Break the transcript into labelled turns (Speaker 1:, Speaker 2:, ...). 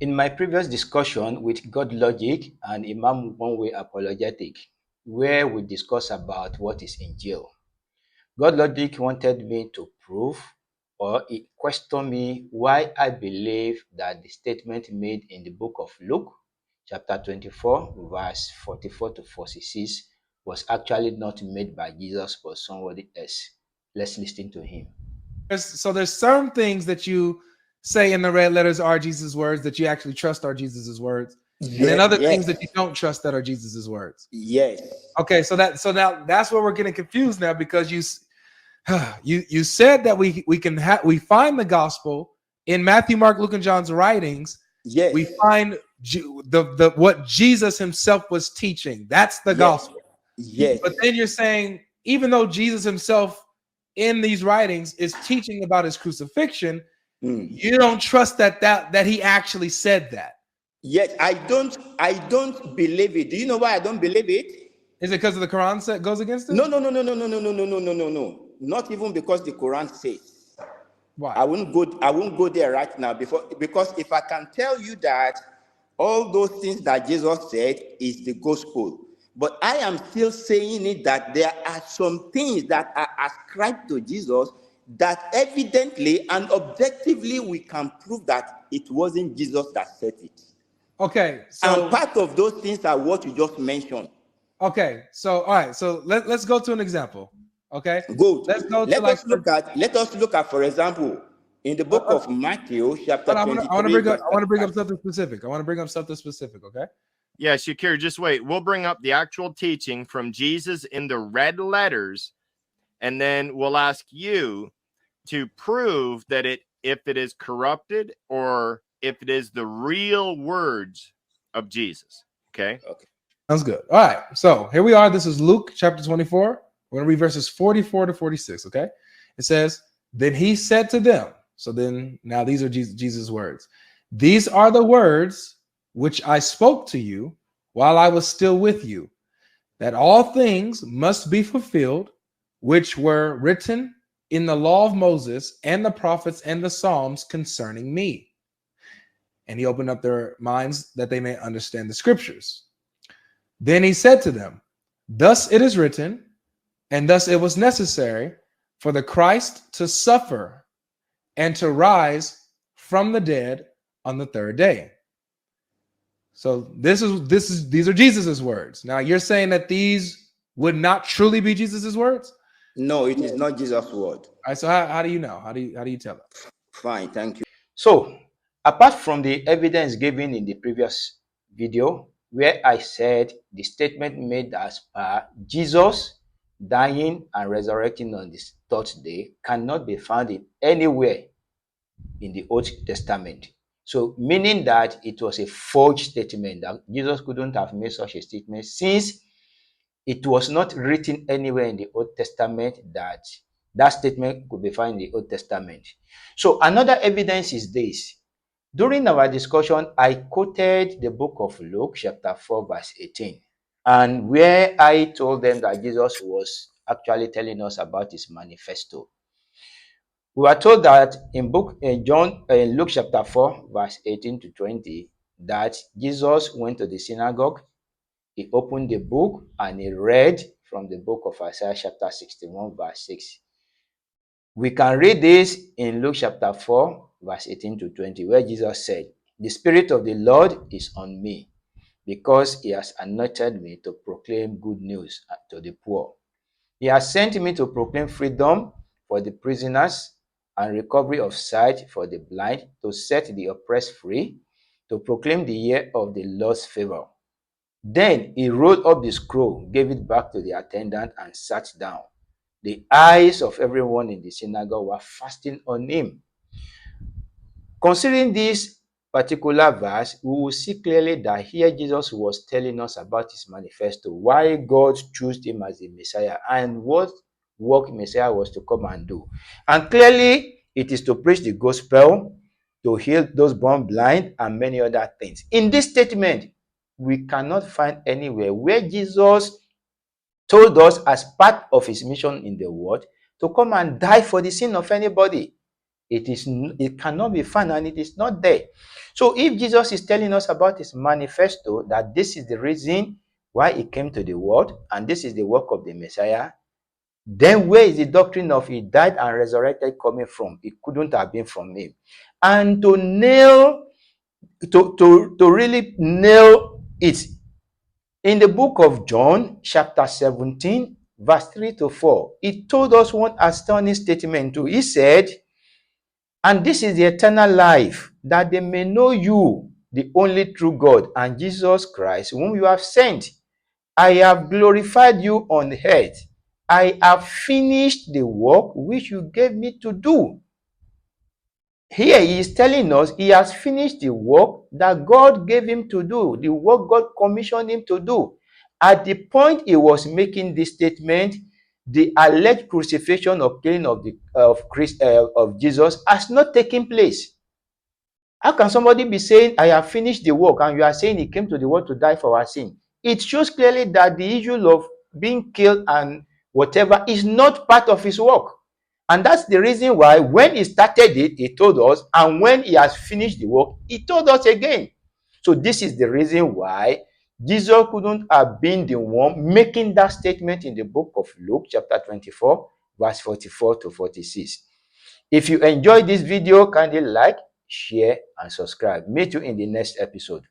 Speaker 1: In my previous discussion with God Logic and Imam One Way Apologetic, where we discussed about what is in jail, God Logic wanted me to prove or he questioned me why I believe that the statement made in the book of Luke, chapter 24, verse 44 to 46, was actually not made by Jesus but somebody else. Let's listen to him.
Speaker 2: There's certain things that you say in the red letters are Jesus' words that you actually trust are Jesus' words, and then other things that you don't trust that are Jesus' words.
Speaker 3: Yes.
Speaker 2: Okay, so now that's where we're getting confused now, because you said that we find the gospel in Matthew, Mark, Luke, and John's writings.
Speaker 3: Yes.
Speaker 2: We find the what Jesus himself was teaching. That's the gospel.
Speaker 3: Yes.
Speaker 2: But then you're saying, even though Jesus himself in these writings is teaching about his crucifixion, you don't trust that he actually said that.
Speaker 3: Yes, I don't believe it. Do you know why I don't believe it?
Speaker 2: Is it because of the Quran that goes against it?
Speaker 3: No. Not even because the Quran says.
Speaker 2: Why?
Speaker 3: I won't go there right now because if I can tell you that all those things that Jesus said is the gospel, but I am still saying it that there are some things that are ascribed to Jesus that evidently and objectively we can prove that it wasn't Jesus that said it.
Speaker 2: Okay, so
Speaker 3: and part of those things are what you just mentioned.
Speaker 2: Okay, so all right, so let's go to an example. Okay,
Speaker 3: good.
Speaker 2: Let's go
Speaker 3: Let
Speaker 2: to
Speaker 3: us look at, for example, in the book of Matthew, chapter 23.
Speaker 2: I want to bring up something specific. Okay.
Speaker 4: Yeah, Shakir, just wait. We'll bring up the actual teaching from Jesus in the red letters, and then we'll ask you to prove that if it is corrupted or if it is the real words of Jesus. Okay.
Speaker 2: Sounds good. All right. So here we are. This is Luke chapter 24. We're going to read verses 44 to 46. Okay. It says, then he said to them. So then now these are Jesus' words. These are the words which I spoke to you while I was still with you, that all things must be fulfilled, which were written in the law of Moses and the prophets and the Psalms concerning me. And he opened up their minds that they may understand the scriptures. Then he said to them, thus it is written, and thus it was necessary for the Christ to suffer and to rise from the dead on the third day. So these are Jesus's words. Now you're saying that these would not truly be Jesus's words?
Speaker 3: No, it is not Jesus' word.
Speaker 2: All right, so how do you know? How do you tell that?
Speaker 3: Fine, thank you.
Speaker 1: So, apart from the evidence given in the previous video, where I said the statement made as per Jesus dying and resurrecting on the third day cannot be found in anywhere in the Old Testament. So, meaning that it was a forged statement, that Jesus couldn't have made such a statement since it was not written anywhere in the Old Testament that that statement could be found in the Old Testament. So another evidence is this. During our discussion, I quoted the book of Luke, chapter 4, verse 18, and where I told them that Jesus was actually telling us about his manifesto. We were told that in Luke chapter 4, verse 18 to 20, that Jesus went to the synagogue, he opened the book, and he read from the book of Isaiah chapter 61, verse 6. We can read this in Luke chapter 4, verse 18 to 20, where Jesus said, the Spirit of the Lord is on me, because he has anointed me to proclaim good news to the poor. He has sent me to proclaim freedom for the prisoners and recovery of sight for the blind, to set the oppressed free, to proclaim the year of the Lord's favor. Then he rolled up the scroll, gave it back to the attendant, and sat down. The eyes of everyone in the synagogue were fastened on him. Considering this particular verse, we will see clearly that here Jesus was telling us about his manifesto, why God chose him as the Messiah, and what work Messiah was to come and do. And clearly, it is to preach the gospel, to heal those born blind, and many other things. In this statement, we cannot find anywhere where Jesus told us as part of his mission in the world to come and die for the sin of anybody. It cannot be found, and it is not there. So if Jesus is telling us about his manifesto, that this is the reason why he came to the world, and this is the work of the Messiah, then where is the doctrine of he died and resurrected coming from? It couldn't have been from him. And to really nail it, in the book of John, chapter 17, verse 3 to 4, he told us one astounding statement too. He said, "And this is the eternal life, that they may know you, the only true God, and Jesus Christ, whom you have sent. I have glorified you on earth. I have finished the work which you gave me to do." Here he is telling us he has finished the work that God gave him to do, the work God commissioned him to do. At the point he was making this statement, the alleged crucifixion or killing of Jesus has not taken place. How can somebody be saying, "I have finished the work," and you are saying he came to the world to die for our sin? It shows clearly that the issue of being killed and whatever is not part of his work. And that's the reason why when he started it, he told us, and when he has finished the work, he told us again. So this is the reason why Jesus couldn't have been the one making that statement in the book of Luke, chapter 24, verse 44 to 46. If you enjoyed this video, kindly like, share, and subscribe. Meet you in the next episode.